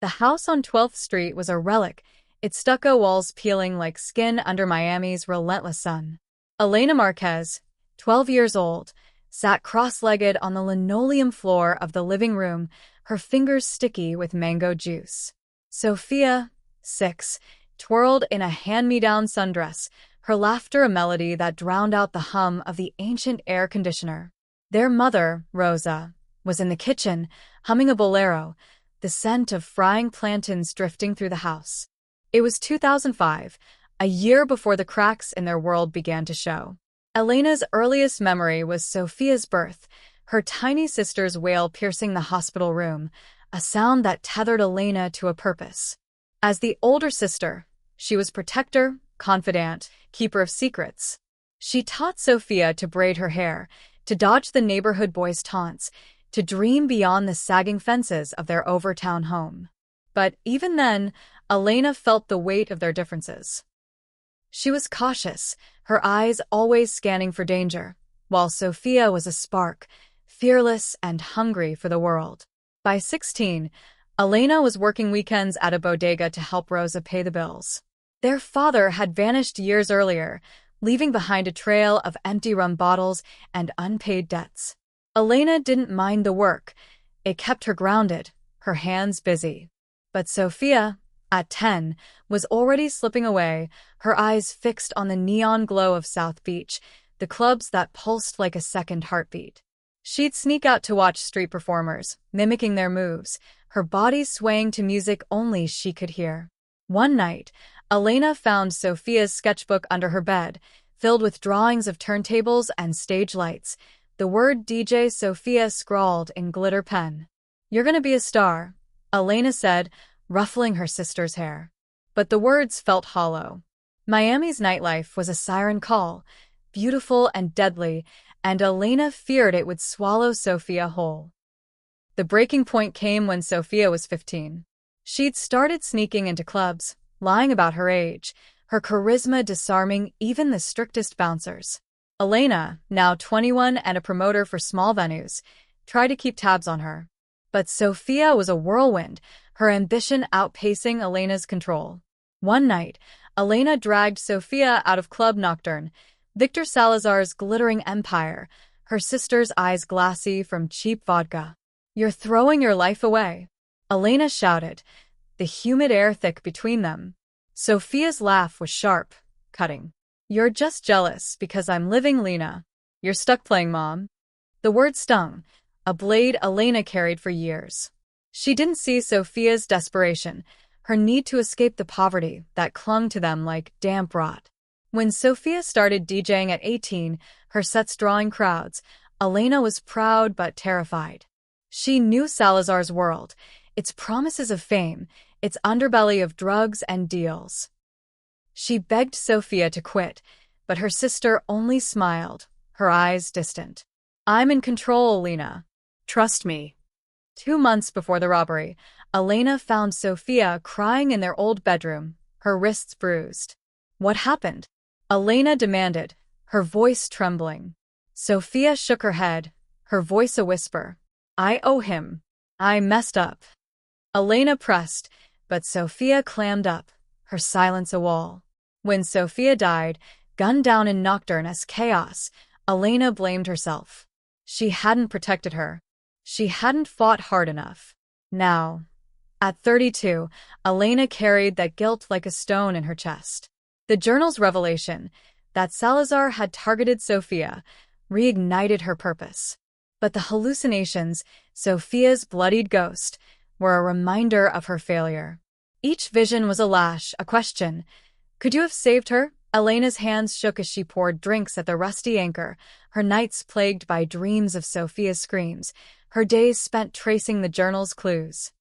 The house on 12th Street was a relic, its stucco walls peeling like skin under Miami's relentless sun. Elena Marquez, 12 years old, sat cross-legged on the linoleum floor of the living room, her fingers sticky with mango juice. Sofia, 6, twirled in a hand-me-down sundress, her laughter a melody that drowned out the hum of the ancient air conditioner. Their mother, Rosa, was in the kitchen, humming a bolero, the scent of frying plantains drifting through the house. It was 2005, a year before the cracks in their world began to show. Elena's earliest memory was Sofia's birth, her tiny sister's wail piercing the hospital room, a sound that tethered Elena to a purpose. As the older sister, she was protector, confidant, keeper of secrets. She taught Sofia to braid her hair, to dodge the neighborhood boys' taunts, to dream beyond the sagging fences of their overtown home. But even then, Elena felt the weight of their differences. She was cautious, her eyes always scanning for danger, while Sofia was a spark, fearless and hungry for the world. By 16, Elena was working weekends at a bodega to help Rosa pay the bills. Their father had vanished years earlier, leaving behind a trail of empty rum bottles and unpaid debts. Elena didn't mind the work. It kept her grounded, her hands busy. But Sofia, at 10, was already slipping away, her eyes fixed on the neon glow of South Beach, the clubs that pulsed like a second heartbeat. She'd sneak out to watch street performers, mimicking their moves, her body swaying to music only she could hear. One night, Elena found Sofia's sketchbook under her bed, filled with drawings of turntables and stage lights. The word DJ Sofia scrawled in glitter pen. "You're gonna be a star," Elena said, ruffling her sister's hair. But the words felt hollow. Miami's nightlife was a siren call, beautiful and deadly, and Elena feared it would swallow Sofia whole. The breaking point came when Sofia was 15. She'd started sneaking into clubs, lying about her age, her charisma disarming even the strictest bouncers. Elena, now 21 and a promoter for small venues, tried to keep tabs on her. But Sofia was a whirlwind, her ambition outpacing Elena's control. One night, Elena dragged Sofia out of Club Nocturne, Victor Salazar's glittering empire, her sister's eyes glassy from cheap vodka. "You're throwing your life away," Elena shouted, the humid air thick between them. Sofia's laugh was sharp, cutting. "You're just jealous because I'm living, Lena. You're stuck playing mom." The word stung, a blade Elena carried for years. She didn't see Sofia's desperation, her need to escape the poverty that clung to them like damp rot. When Sofia started DJing at 18, her sets drawing crowds, Elena was proud but terrified. She knew Salazar's world, its promises of fame, its underbelly of drugs and deals. She begged Sofia to quit, but her sister only smiled, her eyes distant. "I'm in control, Lena. Trust me." 2 months before the robbery, Elena found Sofia crying in their old bedroom, her wrists bruised. "What happened?" Elena demanded, her voice trembling. Sofia shook her head, her voice a whisper. "I owe him. I messed up." Elena pressed, but Sofia clammed up, her silence a wall. When Sofia died, gunned down in Nocturne as chaos, Elena blamed herself. She hadn't protected her. She hadn't fought hard enough. Now, at 32, Elena carried that guilt like a stone in her chest. The journal's revelation, that Salazar had targeted Sofia, reignited her purpose. But the hallucinations, Sofia's bloodied ghost, were a reminder of her failure. Each vision was a lash, a question. Could you have saved her? Elena's hands shook as she poured drinks at the rusty anchor, her nights plagued by dreams of Sofia's screams, her days spent tracing the journal's clues.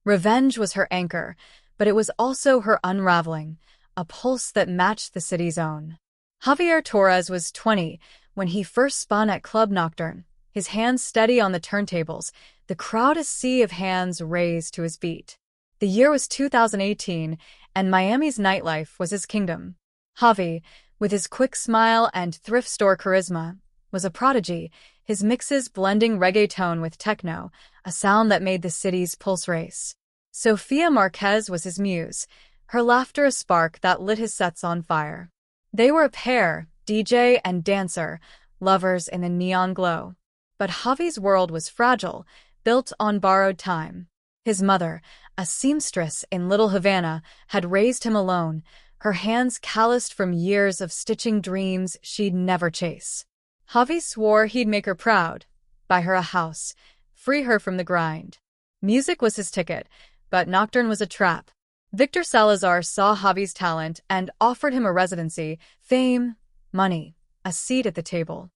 Revenge was her anchor, but it was also her unraveling, a pulse that matched the city's own. Javier Torres was 20 when he first spun at Club Nocturne, his hands steady on the turntables, the crowd a sea of hands raised to his beat. The year was 2018, and Miami's nightlife was his kingdom. Javi, with his quick smile and thrift store charisma, was a prodigy, his mixes blending reggaeton with techno, a sound that made the city's pulse race. Sofia Marquez was his muse, her laughter a spark that lit his sets on fire. They were a pair, DJ and dancer, lovers in the neon glow. But Javi's world was fragile, built on borrowed time. His mother, a seamstress in Little Havana, had raised him alone, her hands calloused from years of stitching dreams she'd never chase. Javi swore he'd make her proud, buy her a house, free her from the grind. Music was his ticket, but Nocturne was a trap. Victor Salazar saw Javi's talent and offered him a residency, fame, money, a seat at the table.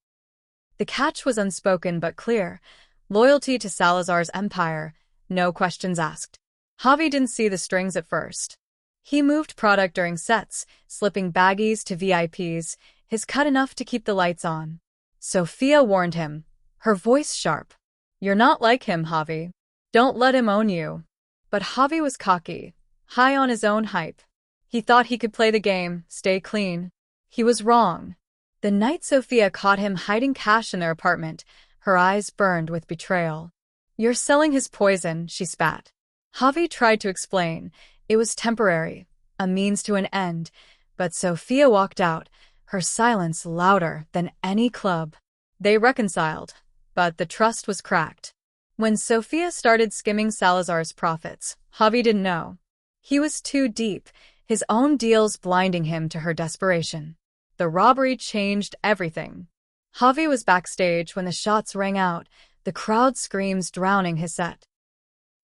The catch was unspoken but clear: loyalty to Salazar's empire, no questions asked. Javi didn't see the strings at first. He moved product during sets, slipping baggies to VIPs, his cut enough to keep the lights on. Sofia warned him, her voice sharp. "You're not like him, Javi. Don't let him own you." But Javi was cocky, high on his own hype. He thought he could play the game, stay clean. He was wrong. The night Sofia caught him hiding cash in their apartment, her eyes burned with betrayal. "You're selling his poison," she spat. Javi tried to explain. It was temporary, a means to an end, but Sofia walked out, her silence louder than any club. They reconciled, but the trust was cracked. When Sofia started skimming Salazar's profits, Javi didn't know. He was too deep, his own deals blinding him to her desperation. The robbery changed everything. Javi was backstage when the shots rang out, the crowd screams drowning his set.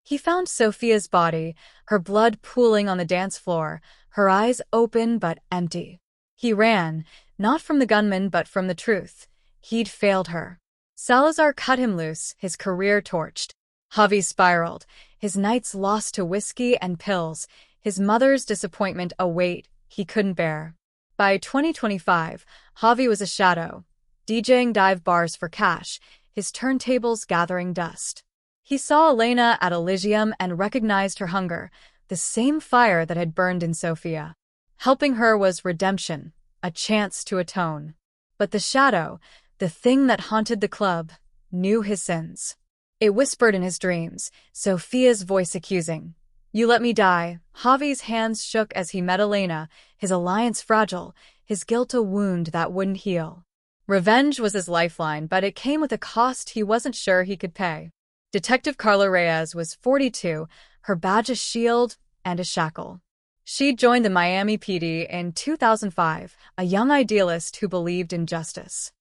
He found Sofia's body, her blood pooling on the dance floor, her eyes open but empty. He ran, not from the gunman but from the truth. He'd failed her. Salazar cut him loose, his career torched. Javi spiraled, his nights lost to whiskey and pills, his mother's disappointment a weight he couldn't bear. By 2025, Javi was a shadow, DJing dive bars for cash, his turntables gathering dust. He saw Elena at Elysium and recognized her hunger, the same fire that had burned in Sofia. Helping her was redemption, a chance to atone. But the shadow, the thing that haunted the club, knew his sins. It whispered in his dreams, Sofia's voice accusing. "You let me die." Javi's hands shook as he met Elena, his alliance fragile, his guilt a wound that wouldn't heal. Revenge was his lifeline, but it came with a cost he wasn't sure he could pay. Detective Carla Reyes was 42, her badge a shield and a shackle. She'd joined the Miami PD in 2005, a young idealist who believed in justice.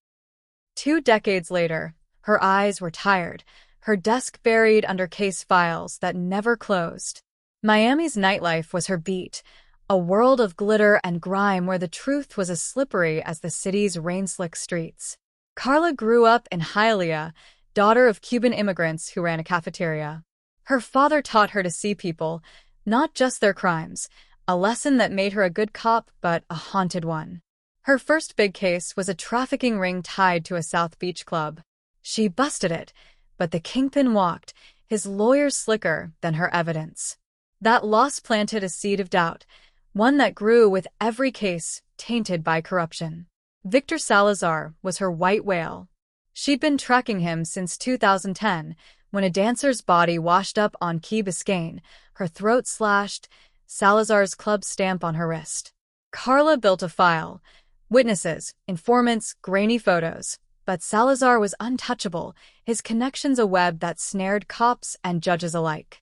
2 decades later, her eyes were tired, her desk buried under case files that never closed. Miami's nightlife was her beat, a world of glitter and grime where the truth was as slippery as the city's rain-slick streets. Carla grew up in Hialeah, daughter of Cuban immigrants who ran a cafeteria. Her father taught her to see people, not just their crimes, a lesson that made her a good cop but a haunted one. Her first big case was a trafficking ring tied to a South Beach club. She busted it, but the kingpin walked, his lawyers slicker than her evidence. That loss planted a seed of doubt, one that grew with every case tainted by corruption. Victor Salazar was her white whale. She'd been tracking him since 2010, when a dancer's body washed up on Key Biscayne, her throat slashed, Salazar's club stamp on her wrist. Carla built a file. Witnesses, informants, grainy photos. But Salazar was untouchable, his connections a web that snared cops and judges alike.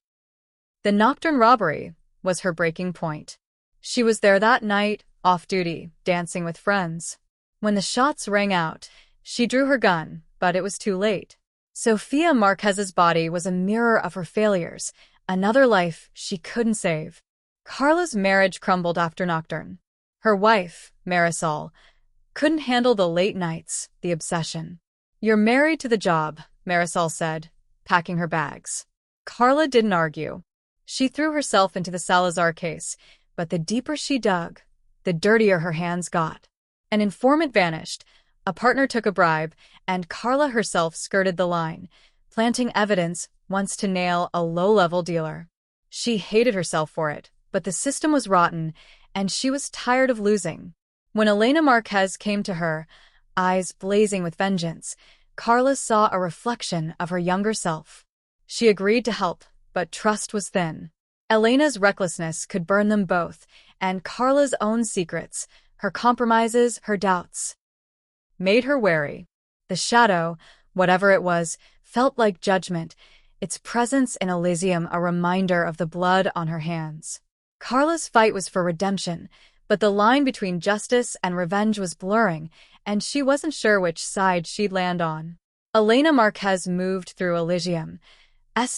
The Nocturne robbery was her breaking point. She was there that night, off-duty, dancing with friends. When the shots rang out, she drew her gun, but it was too late. Sofia Marquez's body was a mirror of her failures, another life she couldn't save. Carla's marriage crumbled after Nocturne. Her wife, Marisol, couldn't handle the late nights, the obsession. "You're married to the job," Marisol said, packing her bags. Carla didn't argue. She threw herself into the Salazar case, but the deeper she dug, the dirtier her hands got. An informant vanished, a partner took a bribe, and Carla herself skirted the line, planting evidence once to nail a low-level dealer. She hated herself for it, but the system was rotten, and she was tired of losing. When Elena Marquez came to her, eyes blazing with vengeance, Carla saw a reflection of her younger self. She agreed to help, but trust was thin. Elena's recklessness could burn them both, and Carla's own secrets, her compromises, her doubts, made her wary. The shadow, whatever it was, felt like judgment, its presence in Elysium a reminder of the blood on her hands. Carla's fight was for redemption, but the line between justice and revenge was blurring, and she wasn't sure which side she'd land on. Elena Marquez moved through Elysium's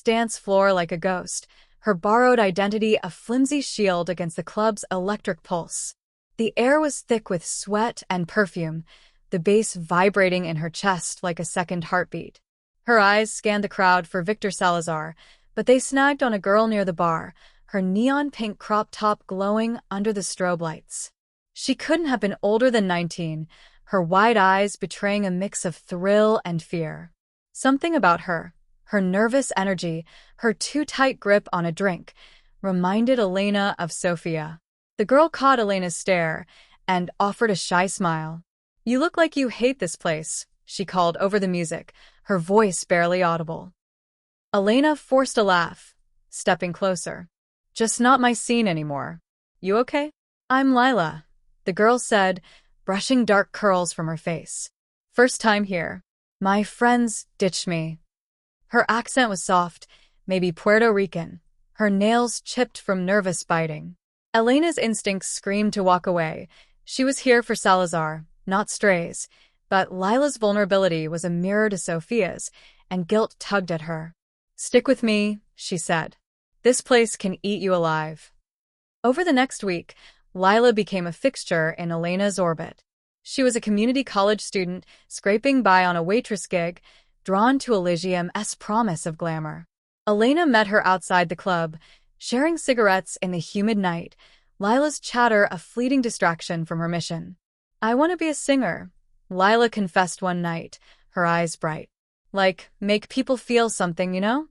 dance floor like a ghost, her borrowed identity a flimsy shield against the club's electric pulse. The air was thick with sweat and perfume, the bass vibrating in her chest like a second heartbeat. Her eyes scanned the crowd for Victor Salazar, but they snagged on a girl near the bar, her neon-pink crop top glowing under the strobe lights. She couldn't have been older than 19, her wide eyes betraying a mix of thrill and fear. Something about her nervous energy, her too-tight grip on a drink, reminded Elena of Sofia. The girl caught Elena's stare and offered a shy smile. "You look like you hate this place," she called over the music, her voice barely audible. Elena forced a laugh, stepping closer. "Just not my scene anymore. You okay?" "I'm Lila," the girl said, brushing dark curls from her face. "First time here. My friends ditched me." Her accent was soft, maybe Puerto Rican, her nails chipped from nervous biting. Elena's instincts screamed to walk away. She was here for Salazar, not strays, but Lila's vulnerability was a mirror to Sofia's, and guilt tugged at her. "Stick with me," she said. "This place can eat you alive." Over the next week, Lila became a fixture in Elena's orbit. She was a community college student, scraping by on a waitress gig, drawn to Elysium's promise of glamour. Elena met her outside the club, sharing cigarettes in the humid night, Lila's chatter a fleeting distraction from her mission. "I want to be a singer," Lila confessed one night, her eyes bright. "Like, make people feel something, you know?"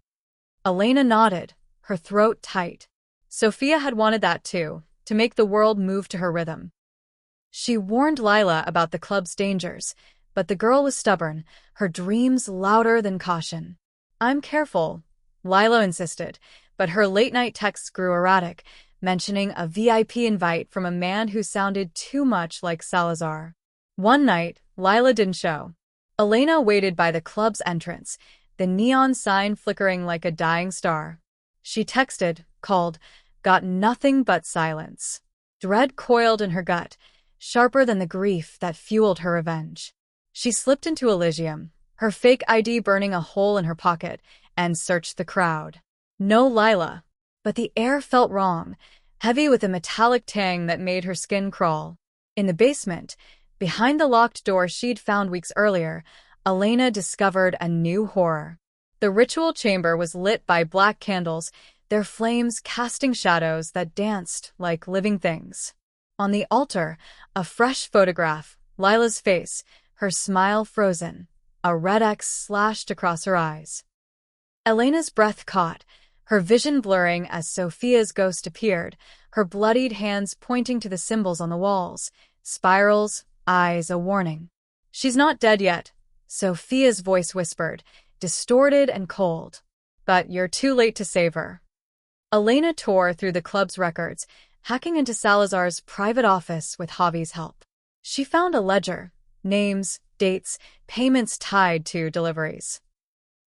Elena nodded, her throat tight. Sofia had wanted that too, to make the world move to her rhythm. She warned Lila about the club's dangers, but the girl was stubborn, her dreams louder than caution. "I'm careful," Lila insisted, but her late-night texts grew erratic, mentioning a VIP invite from a man who sounded too much like Salazar. One night, Lila didn't show. Elena waited by the club's entrance, the neon sign flickering like a dying star. She texted, called, got nothing but silence. Dread coiled in her gut, sharper than the grief that fueled her revenge. She slipped into Elysium, her fake ID burning a hole in her pocket, and searched the crowd. No Lila. But the air felt wrong, heavy with a metallic tang that made her skin crawl. In the basement, behind the locked door she'd found weeks earlier, Elena discovered a new horror. The ritual chamber was lit by black candles, their flames casting shadows that danced like living things. On the altar, a fresh photograph, Lila's face, her smile frozen, a red X slashed across her eyes. Elena's breath caught, her vision blurring as Sofia's ghost appeared, her bloodied hands pointing to the symbols on the walls, spirals, eyes a warning. "She's not dead yet," Sofia's voice whispered, distorted and cold. "But you're too late to save her." Elena tore through the club's records, hacking into Salazar's private office with Javi's help. She found a ledger, names, dates, payments tied to deliveries.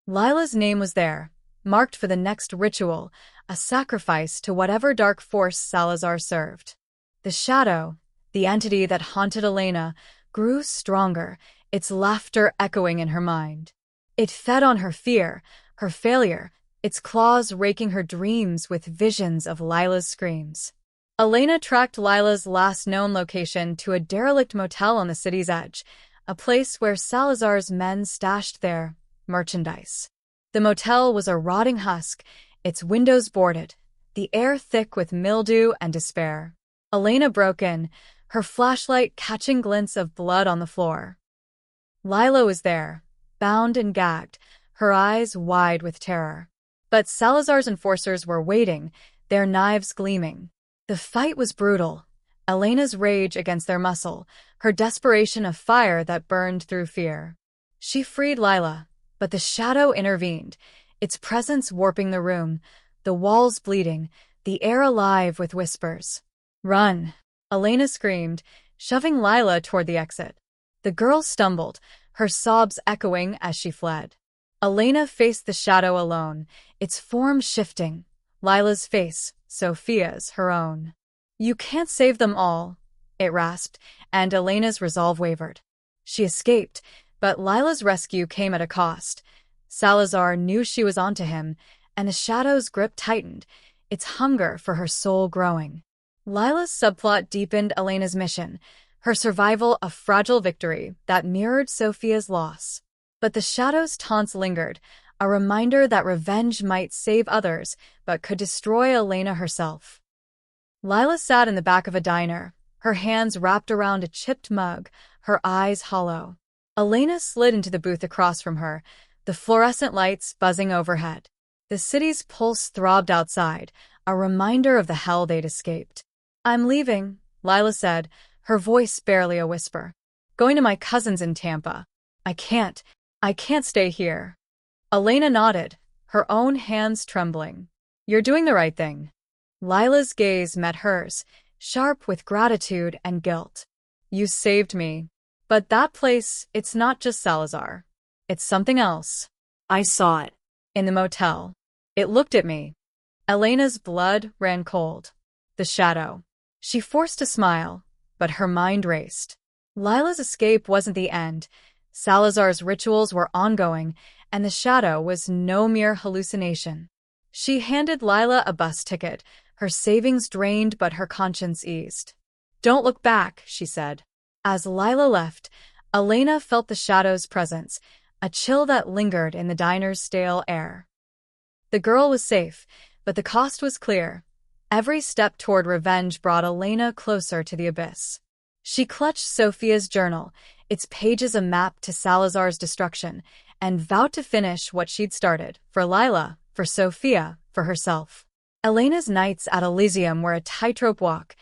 Lila's name was there, marked for the next ritual, a sacrifice to whatever dark force Salazar served. The shadow, the entity that haunted Elena, grew stronger, its laughter echoing in her mind. It fed on her fear, her failure, its claws raking her dreams with visions of Lila's screams. Elena tracked Lila's last known location to a derelict motel on the city's edge, a place where Salazar's men stashed their merchandise. The motel was a rotting husk, its windows boarded, the air thick with mildew and despair. Elena broke in, her flashlight catching glints of blood on the floor. Lila was there, bound and gagged, her eyes wide with terror. But Salazar's enforcers were waiting, their knives gleaming. The fight was brutal, Elena's rage against their muscle, her desperation of fire that burned through fear. She freed Lila, but the shadow intervened, its presence warping the room, the walls bleeding, the air alive with whispers. "Run!" Elena screamed, shoving Lila toward the exit. The girl stumbled, her sobs echoing as she fled. Elena faced the shadow alone, its form shifting. Lila's face, Sofia's, her own. "You can't save them all," it rasped, and Elena's resolve wavered. She escaped, but Lila's rescue came at a cost. Salazar knew she was onto him, and the shadow's grip tightened, its hunger for her soul growing. Lila's subplot deepened Elena's mission, her survival a fragile victory that mirrored Sofia's loss. But the shadow's taunts lingered, a reminder that revenge might save others, but could destroy Elena herself. Lila sat in the back of a diner, her hands wrapped around a chipped mug, her eyes hollow. Elena slid into the booth across from her, the fluorescent lights buzzing overhead. The city's pulse throbbed outside, a reminder of the hell they'd escaped. "I'm leaving," Lila said, her voice barely a whisper. "Going to my cousin's in Tampa. I can't stay here." Elena nodded, her own hands trembling. "You're doing the right thing." Lila's gaze met hers, sharp with gratitude and guilt. "You saved me. But that place, it's not just Salazar. It's something else. I saw it. In the motel. It looked at me." Elena's blood ran cold. The shadow. She forced a smile, but her mind raced. Lila's escape wasn't the end. Salazar's rituals were ongoing, and the shadow was no mere hallucination. She handed Lila a bus ticket, her savings drained but her conscience eased. "Don't look back," she said. As Lila left, Elena felt the shadow's presence, a chill that lingered in the diner's stale air. The girl was safe, but the cost was clear. Every step toward revenge brought Elena closer to the abyss. She clutched Sofia's journal, its pages a map to Salazar's destruction, and vowed to finish what she'd started, for Lila, for Sofia, for herself. Elena's nights at Elysium were a tightrope walk,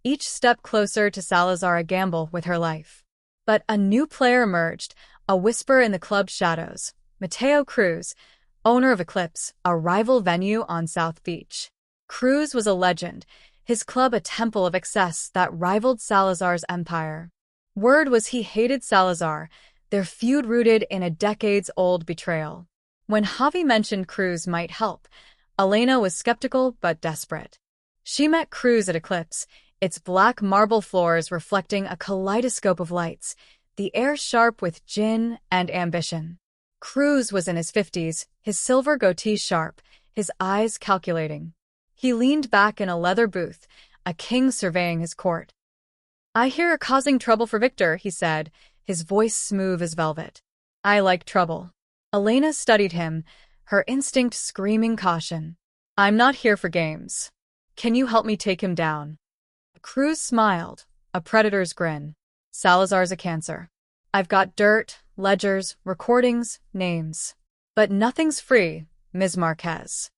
each step closer to Salazar a gamble with her life. But a new player emerged, a whisper in the club's shadows. Mateo Cruz, owner of Eclipse, a rival venue on South Beach. Cruz was a legend, his club a temple of excess that rivaled Salazar's empire. Word was he hated Salazar, their feud rooted in a decades-old betrayal. When Javi mentioned Cruz might help, Elena was skeptical but desperate. She met Cruz at Eclipse, its black marble floors reflecting a kaleidoscope of lights, the air sharp with gin and ambition. Cruz was in his 50s, his silver goatee sharp, his eyes calculating. He leaned back in a leather booth, a king surveying his court. "I hear you're causing trouble for Victor," he said, his voice smooth as velvet. "I like trouble." Elena studied him, her instinct screaming caution. "I'm not here for games. Can you help me take him down?" Cruz smiled, a predator's grin. "Salazar's a cancer. I've got dirt, ledgers, recordings, names. But nothing's free, Ms. Marquez."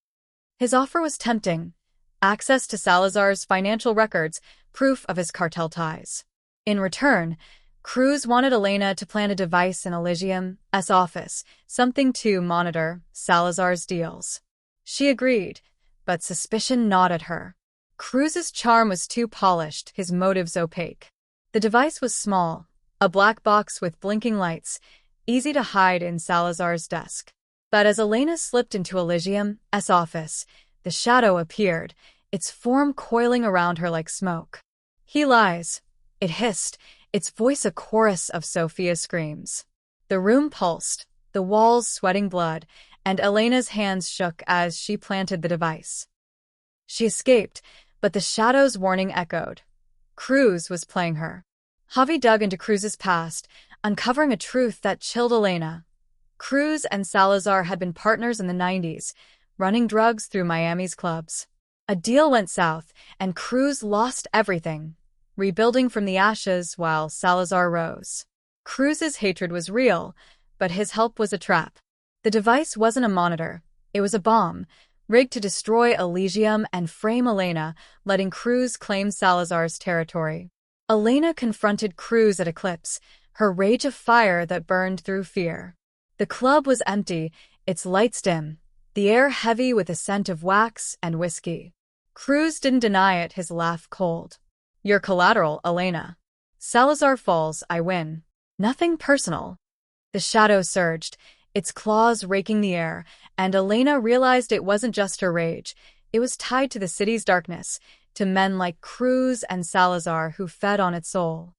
His offer was tempting. Access to Salazar's financial records, proof of his cartel ties. In return, Cruz wanted Elena to plant a device in Elysium's office, something to monitor Salazar's deals. She agreed, but suspicion gnawed at her. Cruz's charm was too polished, his motives opaque. The device was small, a black box with blinking lights, easy to hide in Salazar's desk. But as Elena slipped into Elysium's office, the shadow appeared, its form coiling around her like smoke. "He lies," it hissed, its voice a chorus of Sofia's screams. The room pulsed, the walls sweating blood, and Elena's hands shook as she planted the device. She escaped, but the shadow's warning echoed. Cruz was playing her. Javi dug into Cruz's past, uncovering a truth that chilled Elena. Cruz and Salazar had been partners in the 90s, running drugs through Miami's clubs. A deal went south, and Cruz lost everything, rebuilding from the ashes while Salazar rose. Cruz's hatred was real, but his help was a trap. The device wasn't a monitor, it was a bomb, rigged to destroy Elysium and frame Elena, letting Cruz claim Salazar's territory. Elena confronted Cruz at Eclipse, her rage a fire that burned through fear. The club was empty, its lights dim, the air heavy with the scent of wax and whiskey. Cruz didn't deny it, his laugh cold. You're collateral, Elena. Salazar falls, I win. Nothing personal. The shadow surged, its claws raking the air, and Elena realized it wasn't just her rage. It was tied to the city's darkness, to men like Cruz and Salazar who fed on its soul.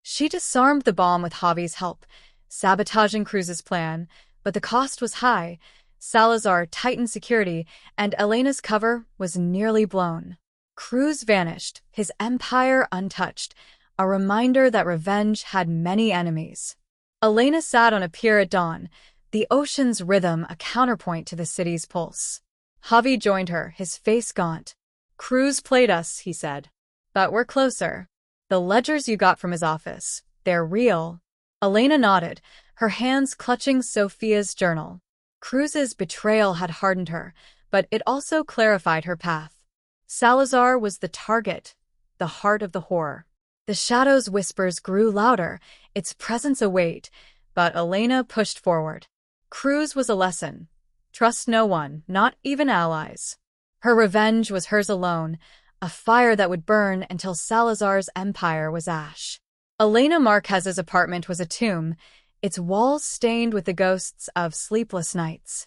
She disarmed the bomb with Javi's help, sabotaging Cruz's plan, but the cost was high. Salazar tightened security, and Elena's cover was nearly blown. Cruz vanished, his empire untouched, a reminder that revenge had many enemies. Elena sat on a pier at dawn, the ocean's rhythm a counterpoint to the city's pulse. Javi joined her, his face gaunt. Cruz played us, he said. But we're closer. The ledgers you got from his office, they're real. Elena nodded, her hands clutching Sofia's journal. Cruz's betrayal had hardened her, but it also clarified her path. Salazar was the target, the heart of the horror. The shadow's whispers grew louder, its presence a weight, but Elena pushed forward. Cruz was a lesson. Trust no one, not even allies. Her revenge was hers alone, a fire that would burn until Salazar's empire was ash. Elena Marquez's apartment was a tomb, its walls stained with the ghosts of sleepless nights.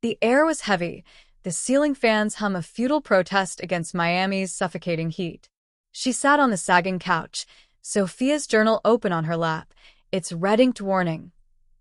The air was heavy, the ceiling fans hum a futile protest against Miami's suffocating heat. She sat on the sagging couch, Sofia's journal open on her lap, its red-inked warning.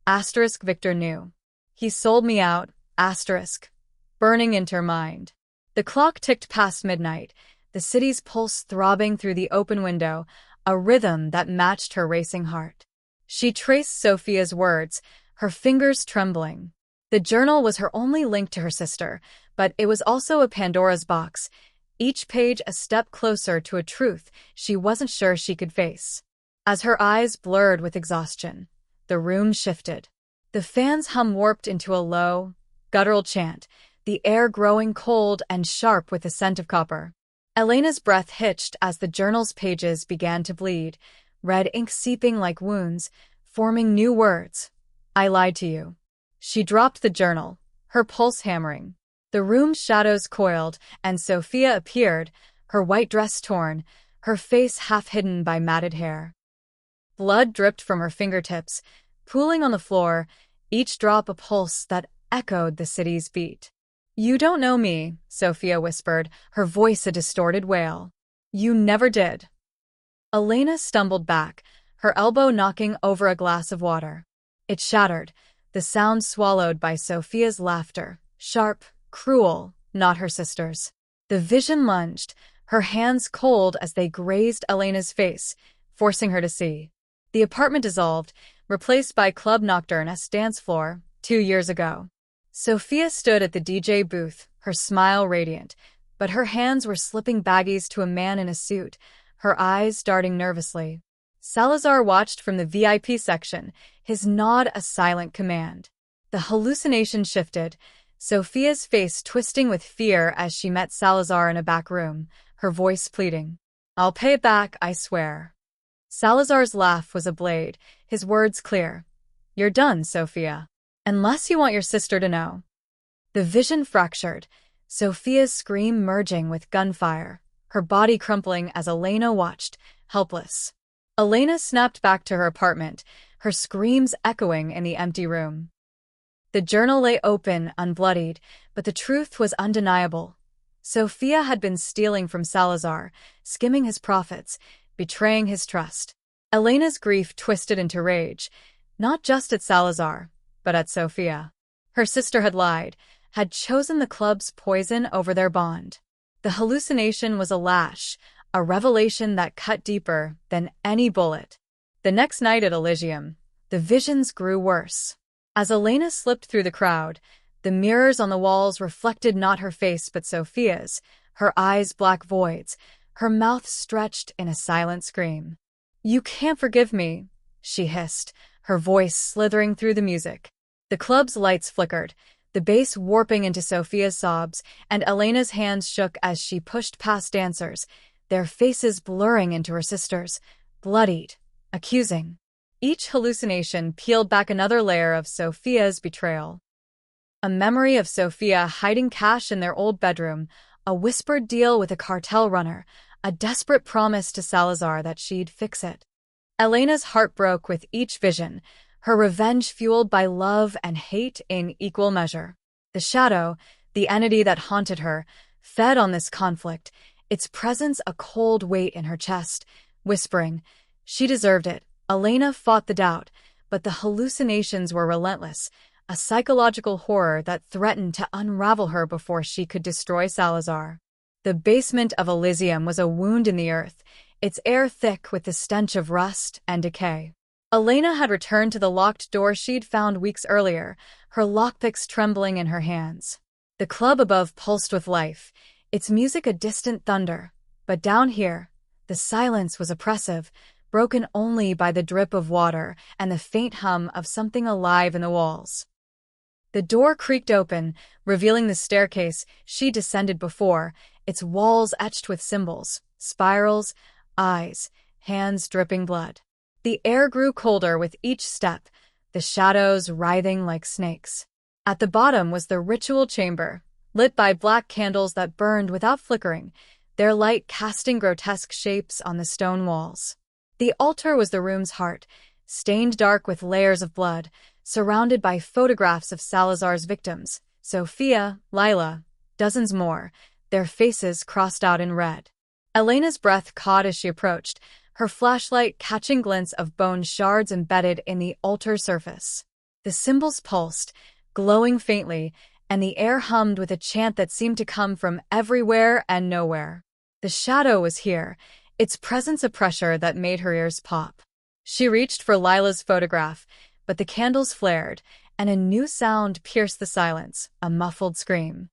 Asterisk Victor knew. He sold me out, asterisk, burning into her mind. The clock ticked past midnight, the city's pulse throbbing through the open window, a rhythm that matched her racing heart. She traced Sofia's words, her fingers trembling. The journal was her only link to her sister, but it was also a Pandora's box, each page a step closer to a truth she wasn't sure she could face. As her eyes blurred with exhaustion, the room shifted. The fan's hum warped into a low, guttural chant, the air growing cold and sharp with the scent of copper. Elena's breath hitched as the journal's pages began to bleed, red ink seeping like wounds, forming new words. I lied to you. She dropped the journal, her pulse hammering. The room's shadows coiled, and Sofia appeared, her white dress torn, her face half hidden by matted hair. Blood dripped from her fingertips, pooling on the floor, each drop a pulse that echoed the city's beat. You don't know me, Sofia whispered, her voice a distorted wail. You never did. Elena stumbled back, her elbow knocking over a glass of water. It shattered, the sound swallowed by Sofia's laughter, sharp, cruel, not her sister's. The vision lunged, her hands cold as they grazed Elena's face, forcing her to see. The apartment dissolved, replaced by Club Nocturne's dance floor, 2 years ago. Sofia stood at the DJ booth, her smile radiant, but her hands were slipping baggies to a man in a suit, her eyes darting nervously. Salazar watched from the VIP section, his nod a silent command. The hallucination shifted, Sofia's face twisting with fear as she met Salazar in a back room, her voice pleading. I'll pay it back, I swear. Salazar's laugh was a blade, his words clear. You're done, Sofia. Unless you want your sister to know. The vision fractured, Sofia's scream merging with gunfire, her body crumpling as Elena watched, helpless. Elena snapped back to her apartment, her screams echoing in the empty room. The journal lay open, unbloodied, but the truth was undeniable. Sofia had been stealing from Salazar, skimming his profits, betraying his trust. Elena's grief twisted into rage, not just at Salazar, but at Sofia. Her sister had lied, had chosen the club's poison over their bond. The hallucination was a lash, a revelation that cut deeper than any bullet. The next night at Elysium, the visions grew worse. As Elena slipped through the crowd, the mirrors on the walls reflected not her face but Sofia's, her eyes black voids, her mouth stretched in a silent scream. You can't forgive me, she hissed, her voice slithering through the music. The club's lights flickered, the bass warping into Sofia's sobs, and Elena's hands shook as she pushed past dancers, their faces blurring into her sister's, bloodied, accusing. Each hallucination peeled back another layer of Sofia's betrayal. A memory of Sofia hiding cash in their old bedroom, a whispered deal with a cartel runner, a desperate promise to Salazar that she'd fix it. Elena's heart broke with each vision, her revenge fueled by love and hate in equal measure. The shadow, the entity that haunted her, fed on this conflict, its presence a cold weight in her chest, whispering, she deserved it. Elena fought the doubt, but the hallucinations were relentless, a psychological horror that threatened to unravel her before she could destroy Salazar. The basement of Elysium was a wound in the earth, its air thick with the stench of rust and decay. Elena had returned to the locked door she'd found weeks earlier, her lockpicks trembling in her hands. The club above pulsed with life, its music a distant thunder, but down here, the silence was oppressive, broken only by the drip of water and the faint hum of something alive in the walls. The door creaked open, revealing the staircase she descended before, its walls etched with symbols, spirals, eyes, hands dripping blood. The air grew colder with each step, the shadows writhing like snakes. At the bottom was the ritual chamber, lit by black candles that burned without flickering, their light casting grotesque shapes on the stone walls. The altar was the room's heart, stained dark with layers of blood, surrounded by photographs of Salazar's victims, Sofia, Lila, dozens more, their faces crossed out in red. Elena's breath caught as she approached, her flashlight catching glints of bone shards embedded in the altar surface. The symbols pulsed, glowing faintly, and the air hummed with a chant that seemed to come from everywhere and nowhere. The shadow was here, its presence a pressure that made her ears pop. She reached for Lila's photograph, but the candles flared, and a new sound pierced the silence, a muffled scream.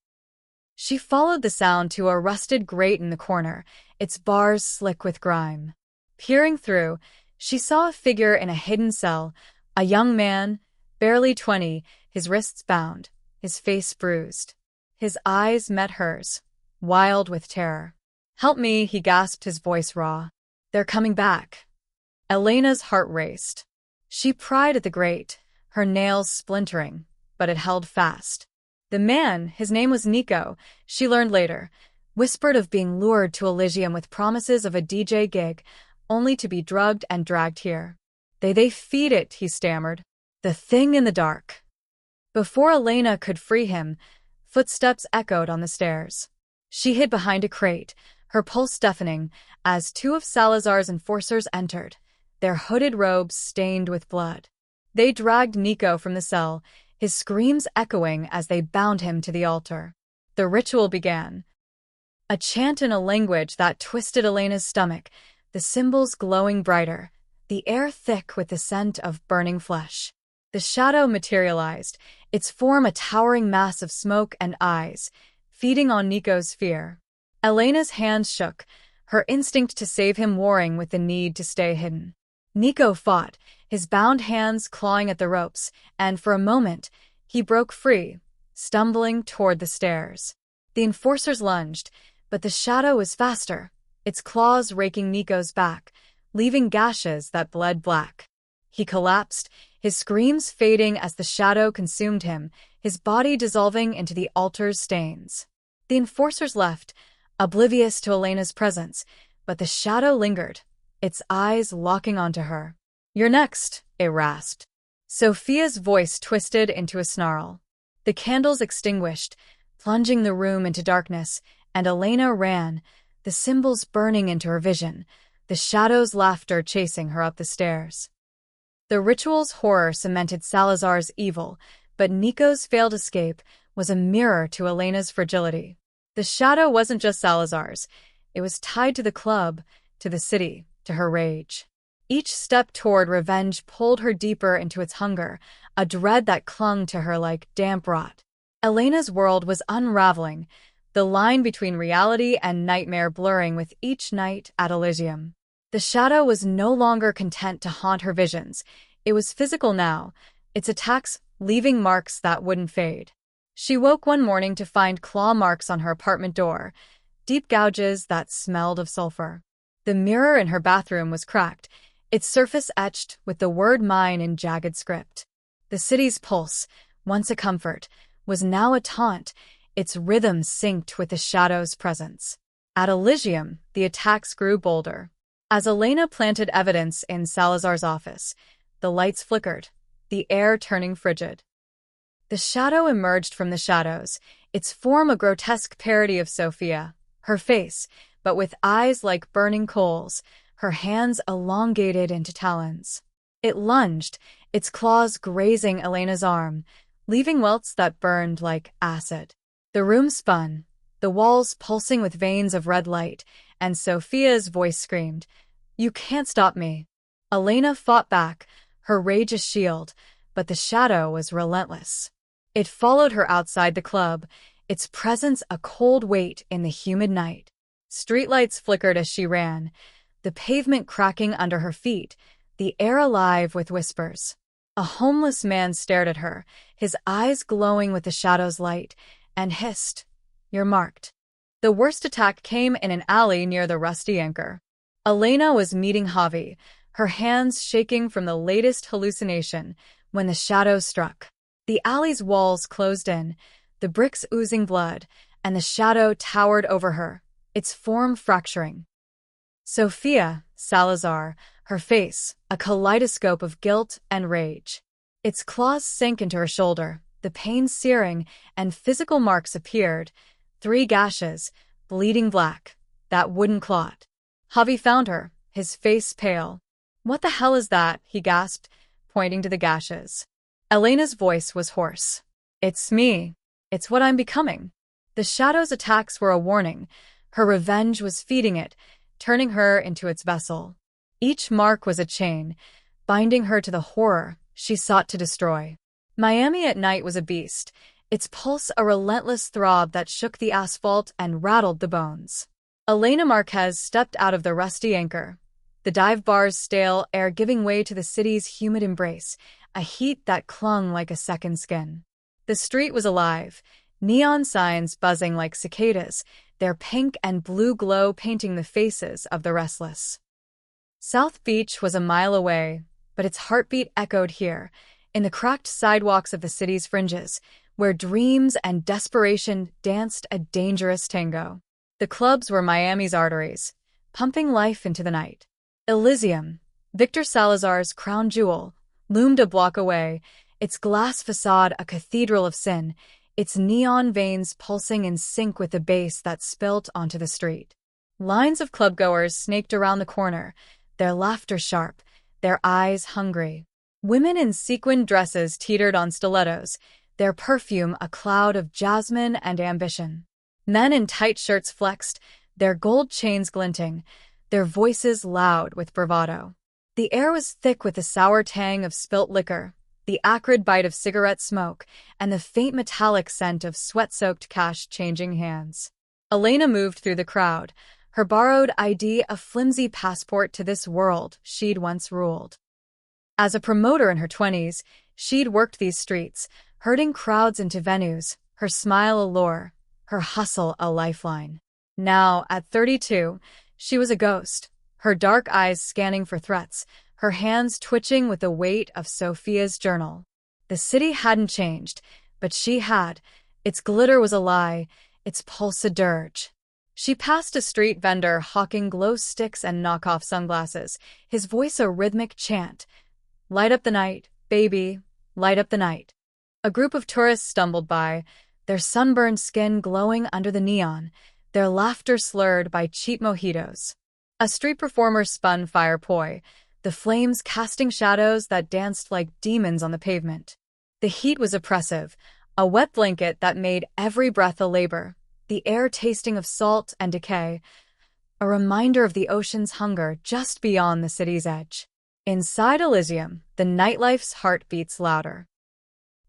She followed the sound to a rusted grate in the corner, its bars slick with grime. Peering through, she saw a figure in a hidden cell, a young man, barely 20, his wrists bound, his face bruised. His eyes met hers, wild with terror. "Help me," he gasped, his voice raw. "They're coming back." Elena's heart raced. She pried at the grate, her nails splintering, but it held fast. The man, his name was Nico, she learned later, whispered of being lured to Elysium with promises of a DJ gig, only to be drugged and dragged here. They feed it, he stammered. The thing in the dark. Before Elena could free him, footsteps echoed on the stairs. She hid behind a crate, her pulse deafening, as two of Salazar's enforcers entered, their hooded robes stained with blood. They dragged Nico from the cell, his screams echoing as they bound him to the altar. The ritual began. A chant in a language that twisted Elena's stomach, the symbols glowing brighter, the air thick with the scent of burning flesh. The shadow materialized, its form a towering mass of smoke and eyes, feeding on Nico's fear. Elena's hands shook, her instinct to save him warring with the need to stay hidden. Nico fought, his bound hands clawing at the ropes, and for a moment, he broke free, stumbling toward the stairs. The enforcers lunged, but the shadow was faster, its claws raking Nico's back, leaving gashes that bled black. He collapsed, his screams fading as the shadow consumed him, his body dissolving into the altar's stains. The enforcers left, oblivious to Elena's presence, but the shadow lingered, its eyes locking onto her. "You're next," it rasped. Sofia's voice twisted into a snarl. The candles extinguished, plunging the room into darkness, and Elena ran, the symbols burning into her vision, the shadow's laughter chasing her up the stairs. The ritual's horror cemented Salazar's evil, but Nico's failed escape was a mirror to Elena's fragility. The shadow wasn't just Salazar's. It was tied to the club, to the city, to her rage. Each step toward revenge pulled her deeper into its hunger, a dread that clung to her like damp rot. Elena's world was unraveling, the line between reality and nightmare blurring with each night at Elysium. The shadow was no longer content to haunt her visions. It was physical now, its attacks leaving marks that wouldn't fade. She woke one morning to find claw marks on her apartment door, deep gouges that smelled of sulfur. The mirror in her bathroom was cracked, its surface etched with the word "mine" in jagged script. The city's pulse, once a comfort, was now a taunt, its rhythm synced with the shadow's presence. At Elysium, the attacks grew bolder. As Elena planted evidence in Salazar's office, the lights flickered, the air turning frigid. The shadow emerged from the shadows, its form a grotesque parody of Sofia, her face, but with eyes like burning coals, her hands elongated into talons. It lunged, its claws grazing Elena's arm, leaving welts that burned like acid. The room spun, the walls pulsing with veins of red light, and Sofia's voice screamed, "You can't stop me." Elena fought back, her rage a shield, but the shadow was relentless. It followed her outside the club, its presence a cold weight in the humid night. Streetlights flickered as she ran, the pavement cracking under her feet, the air alive with whispers. A homeless man stared at her, his eyes glowing with the shadow's light, and hissed, "You're marked." The worst attack came in an alley near the Rusty Anchor. Elena was meeting Javi, her hands shaking from the latest hallucination, when the shadow struck. The alley's walls closed in, the bricks oozing blood, and the shadow towered over her, its form fracturing. Sofia, Salazar, her face, a kaleidoscope of guilt and rage. Its claws sank into her shoulder, the pain searing, and physical marks appeared, 3 gashes, bleeding black, that wooden clot. Javi found her, his face pale. "What the hell is that?" he gasped, pointing to the gashes. Elena's voice was hoarse. "It's me. It's what I'm becoming." The shadow's attacks were a warning. Her revenge was feeding it, turning her into its vessel. Each mark was a chain, binding her to the horror she sought to destroy. Miami at night was a beast, its pulse a relentless throb that shook the asphalt and rattled the bones. Elena Marquez stepped out of the Rusty Anchor, the dive bar's stale air giving way to the city's humid embrace, a heat that clung like a second skin. The street was alive, neon signs buzzing like cicadas, their pink and blue glow painting the faces of the restless. South Beach was a mile away, but its heartbeat echoed here, in the cracked sidewalks of the city's fringes, where dreams and desperation danced a dangerous tango. The clubs were Miami's arteries, pumping life into the night. Elysium, Victor Salazar's crown jewel, loomed a block away, its glass facade a cathedral of sin, its neon veins pulsing in sync with the bass that spilt onto the street. Lines of clubgoers snaked around the corner, their laughter sharp, their eyes hungry. Women in sequined dresses teetered on stilettos, their perfume a cloud of jasmine and ambition. Men in tight shirts flexed, their gold chains glinting, their voices loud with bravado. The air was thick with the sour tang of spilt liquor, the acrid bite of cigarette smoke, and the faint metallic scent of sweat-soaked cash changing hands. Elena moved through the crowd, her borrowed ID a flimsy passport to this world she'd once ruled. As a promoter in her 20s, she'd worked these streets, herding crowds into venues, her smile a lure, her hustle a lifeline. Now, at 32, she was a ghost, her dark eyes scanning for threats, her hands twitching with the weight of Sofia's journal. The city hadn't changed, but she had. Its glitter was a lie, its pulse a dirge. She passed a street vendor hawking glow sticks and knockoff sunglasses, his voice a rhythmic chant. "Light up the night, baby, light up the night." A group of tourists stumbled by, their sunburned skin glowing under the neon, their laughter slurred by cheap mojitos. A street performer spun fire poi, the flames casting shadows that danced like demons on the pavement. The heat was oppressive, a wet blanket that made every breath a labor, the air tasting of salt and decay, a reminder of the ocean's hunger just beyond the city's edge. Inside Elysium, the nightlife's heart beats louder.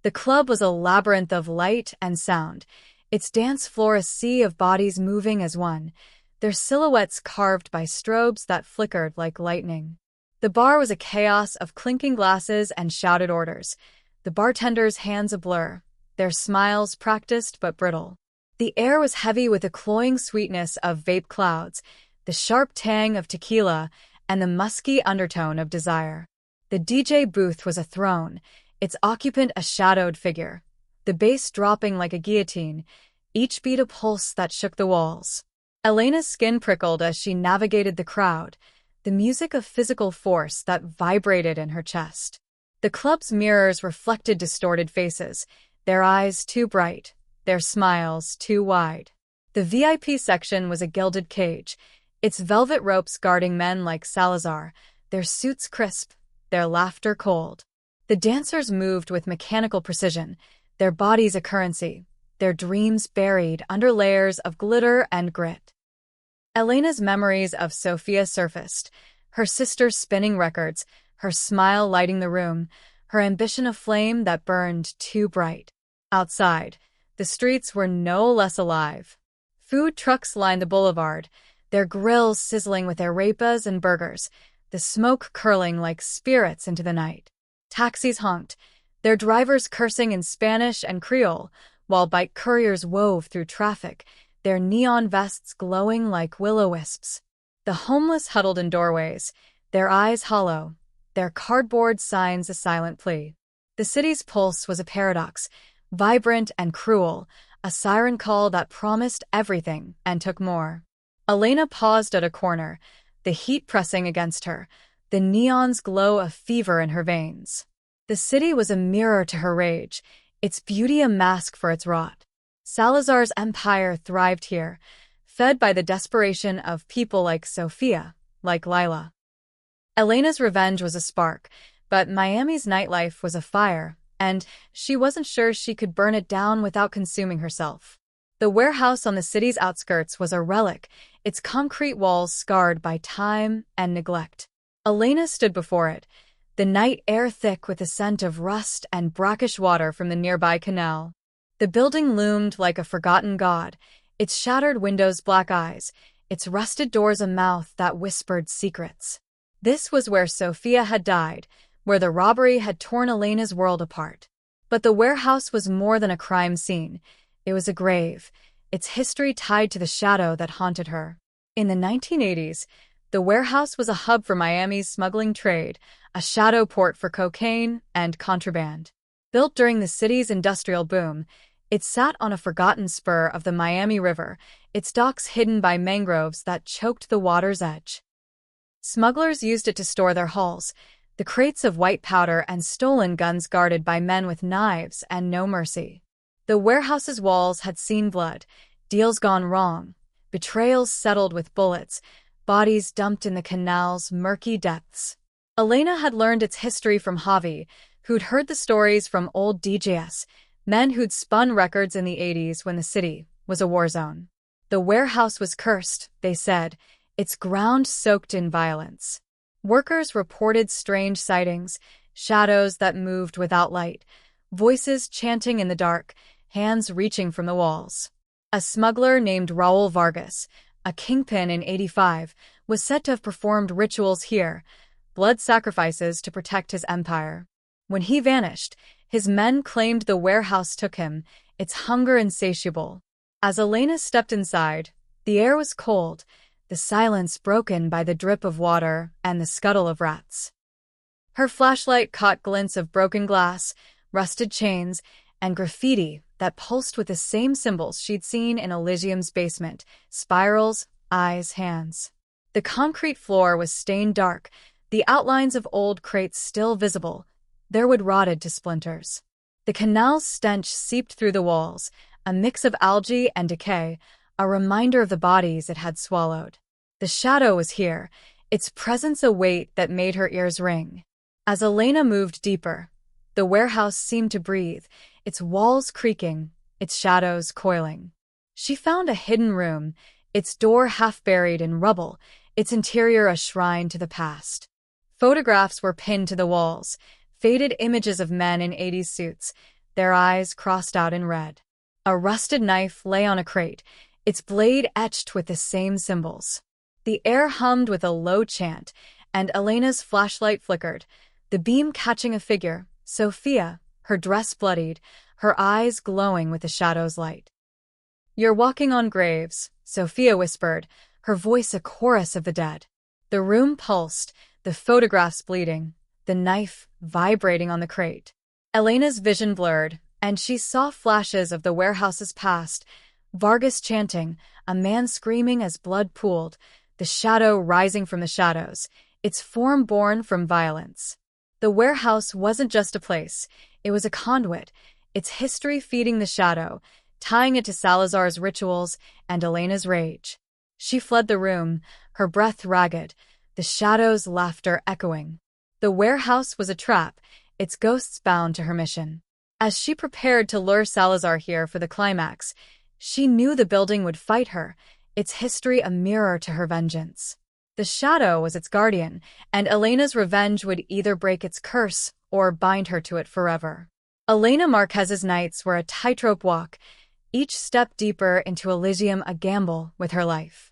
The club was a labyrinth of light and sound, its dance floor a sea of bodies moving as one, their silhouettes carved by strobes that flickered like lightning. The bar was a chaos of clinking glasses and shouted orders, the bartenders' hands a blur, their smiles practiced but brittle. The air was heavy with the cloying sweetness of vape clouds, the sharp tang of tequila, and the musky undertone of desire. The DJ booth was a throne, its occupant a shadowed figure, the bass dropping like a guillotine, each beat a pulse that shook the walls. Elena's skin prickled as she navigated the crowd, the music of physical force that vibrated in her chest. The club's mirrors reflected distorted faces, their eyes too bright, their smiles too wide. The VIP section was a gilded cage, its velvet ropes guarding men like Salazar, their suits crisp, their laughter cold. The dancers moved with mechanical precision, their bodies a currency, their dreams buried under layers of glitter and grit. Elena's memories of Sofia surfaced, her sister spinning records, her smile lighting the room, her ambition a flame that burned too bright. Outside, the streets were no less alive. Food trucks lined the boulevard, their grills sizzling with arepas and burgers, the smoke curling like spirits into the night. Taxis honked, their drivers cursing in Spanish and Creole, while bike couriers wove through traffic, their neon vests glowing like will-o-wisps. The homeless huddled in doorways, their eyes hollow, their cardboard signs a silent plea. The city's pulse was a paradox, vibrant and cruel, a siren call that promised everything and took more. Elena paused at a corner, the heat pressing against her, the neon's glow a fever in her veins. The city was a mirror to her rage, its beauty a mask for its rot. Salazar's empire thrived here, fed by the desperation of people like Sofia, like Lila. Elena's revenge was a spark, but Miami's nightlife was a fire, and she wasn't sure she could burn it down without consuming herself. The warehouse on the city's outskirts was a relic, its concrete walls scarred by time and neglect. Elena stood before it, the night air thick with the scent of rust and brackish water from the nearby canal. The building loomed like a forgotten god, its shattered windows black eyes, its rusted doors a mouth that whispered secrets. This was where Sofia had died, where the robbery had torn Elena's world apart. But the warehouse was more than a crime scene. It was a grave, its history tied to the shadow that haunted her. In the 1980s, the warehouse was a hub for Miami's smuggling trade, a shadow port for cocaine and contraband. Built during the city's industrial boom, it sat on a forgotten spur of the Miami River, its docks hidden by mangroves that choked the water's edge. Smugglers used it to store their hauls, the crates of white powder and stolen guns guarded by men with knives and no mercy. The warehouse's walls had seen blood, deals gone wrong, betrayals settled with bullets, bodies dumped in the canal's murky depths. Elena had learned its history from Javi, who'd heard the stories from old DJs, men who'd spun records in the 80s when the city was a war zone. The warehouse was cursed, they said, its ground soaked in violence. Workers reported strange sightings, shadows that moved without light, voices chanting in the dark, hands reaching from the walls. A smuggler named Raul Vargas, a kingpin in '85, was said to have performed rituals here, blood sacrifices to protect his empire. When he vanished, his men claimed the warehouse took him, its hunger insatiable. As Elena stepped inside, the air was cold, the silence broken by the drip of water and the scuttle of rats. Her flashlight caught glints of broken glass, rusted chains, and graffiti that pulsed with the same symbols she'd seen in Elysium's basement: spirals, eyes, hands. The concrete floor was stained dark, the outlines of old crates still visible, their wood rotted to splinters. The canal's stench seeped through the walls, a mix of algae and decay, a reminder of the bodies it had swallowed. The shadow was here, its presence a weight that made her ears ring. As Elena moved deeper, the warehouse seemed to breathe, its walls creaking, its shadows coiling. She found a hidden room, its door half buried in rubble, its interior a shrine to the past. Photographs were pinned to the walls, faded images of men in 80s suits, their eyes crossed out in red. A rusted knife lay on a crate, its blade etched with the same symbols. The air hummed with a low chant, and Elena's flashlight flickered, the beam catching a figure, Sofia, her dress bloodied, her eyes glowing with the shadow's light. "You're walking on graves," Sofia whispered, her voice a chorus of the dead. The room pulsed, the photographs bleeding, the knife vibrating on the crate. Elena's vision blurred, and she saw flashes of the warehouse's past, Vargas chanting, a man screaming as blood pooled, the shadow rising from the shadows, its form born from violence. The warehouse wasn't just a place, it was a conduit, its history feeding the shadow, tying it to Salazar's rituals and Elena's rage. She fled the room, her breath ragged, the shadow's laughter echoing. The warehouse was a trap, its ghosts bound to her mission. As she prepared to lure Salazar here for the climax, she knew the building would fight her, its history a mirror to her vengeance. The shadow was its guardian, and Elena's revenge would either break its curse or bind her to it forever. Elena Marquez's nights were a tightrope walk, each step deeper into Elysium a gamble with her life.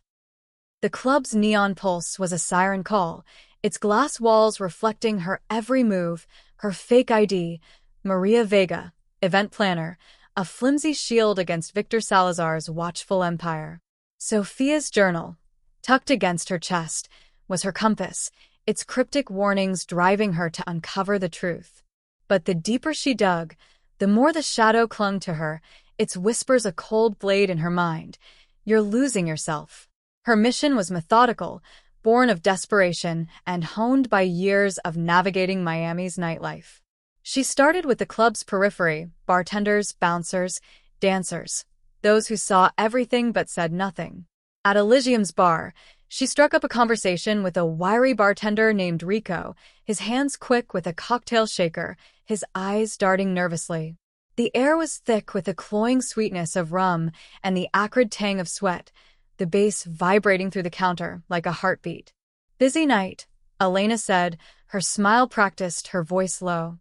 The club's neon pulse was a siren call, its glass walls reflecting her every move, her fake ID, Maria Vega, event planner, a flimsy shield against Victor Salazar's watchful empire. Sofia's journal, tucked against her chest, was her compass, its cryptic warnings driving her to uncover the truth. But the deeper she dug, the more the shadow clung to her, its whispers a cold blade in her mind. You're losing yourself. Her mission was methodical, born of desperation and honed by years of navigating Miami's nightlife. She started with the club's periphery, bartenders, bouncers, dancers, those who saw everything but said nothing. At Elysium's bar, she struck up a conversation with a wiry bartender named Rico, his hands quick with a cocktail shaker, his eyes darting nervously. The air was thick with the cloying sweetness of rum and the acrid tang of sweat, the bass vibrating through the counter like a heartbeat. Busy night, Elena said, her smile practiced, her voice low.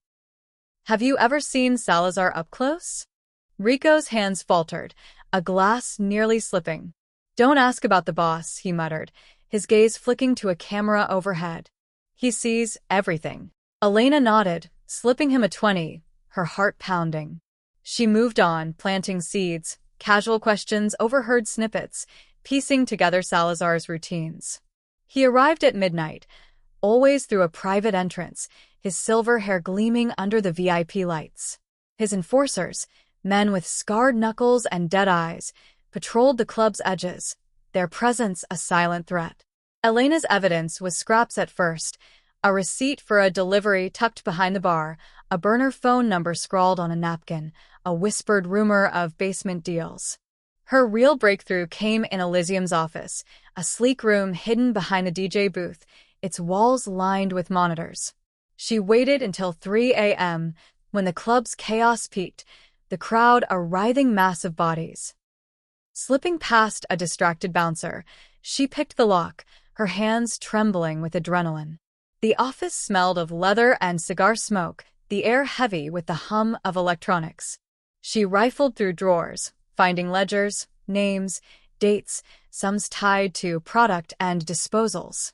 Have you ever seen Salazar up close? Rico's hands faltered, a glass nearly slipping. Don't ask about the boss, he muttered, his gaze flicking to a camera overhead. He sees everything. Elena nodded, slipping him a 20, her heart pounding. She moved on, planting seeds, casual questions, overheard snippets, piecing together Salazar's routines. He arrived at midnight, always through a private entrance, his silver hair gleaming under the VIP lights. His enforcers, men with scarred knuckles and dead eyes, patrolled the club's edges, their presence a silent threat. Elena's evidence was scraps at first, a receipt for a delivery tucked behind the bar, a burner phone number scrawled on a napkin, a whispered rumor of basement deals. Her real breakthrough came in Elysium's office, a sleek room hidden behind the DJ booth, its walls lined with monitors. She waited until 3 a.m., when the club's chaos peaked, the crowd a writhing mass of bodies. Slipping past a distracted bouncer, she picked the lock, her hands trembling with adrenaline. The office smelled of leather and cigar smoke, the air heavy with the hum of electronics. She rifled through drawers, finding ledgers, names, dates, sums tied to product and disposals.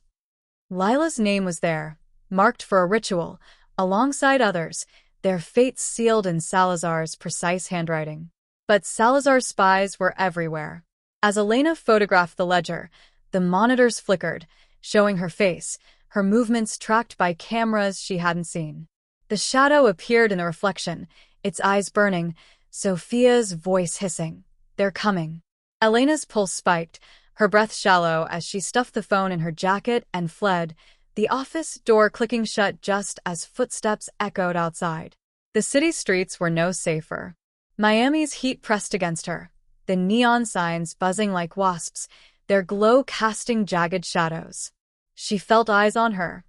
Lila's name was there, marked for a ritual, alongside others, their fates sealed in Salazar's precise handwriting. But Salazar's spies were everywhere. As Elena photographed the ledger, the monitors flickered, showing her face, her movements tracked by cameras she hadn't seen. The shadow appeared in the reflection, its eyes burning, Sofia's voice hissing. They're coming. Elena's pulse spiked, her breath shallow as she stuffed the phone in her jacket and fled, the office door clicking shut just as footsteps echoed outside. The city streets were no safer. Miami's heat pressed against her, the neon signs buzzing like wasps, their glow casting jagged shadows. She felt eyes on her.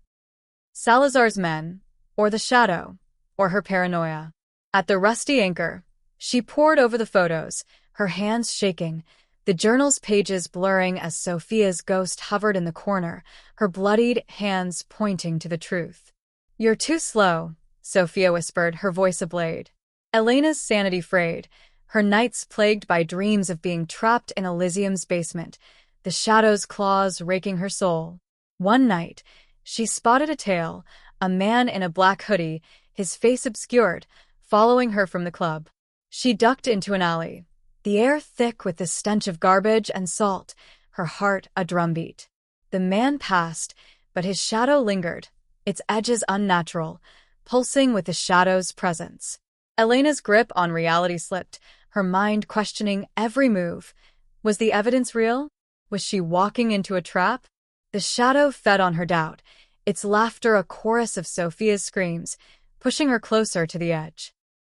Salazar's men, or the shadow, or her paranoia. At the rusty anchor, she pored over the photos, her hands shaking, the journal's pages blurring as Sofia's ghost hovered in the corner, her bloodied hands pointing to the truth. You're too slow, Sofia whispered, her voice ablade. Elena's sanity frayed, her nights plagued by dreams of being trapped in Elysium's basement, the shadow's claws raking her soul. One night, she spotted a tail, a man in a black hoodie, his face obscured, following her from the club. She ducked into an alley, the air thick with the stench of garbage and salt, her heart a drumbeat. The man passed, but his shadow lingered, its edges unnatural, pulsing with the shadow's presence. Elena's grip on reality slipped, her mind questioning every move. Was the evidence real? Was she walking into a trap? The shadow fed on her doubt, its laughter a chorus of Sofia's screams, pushing her closer to the edge.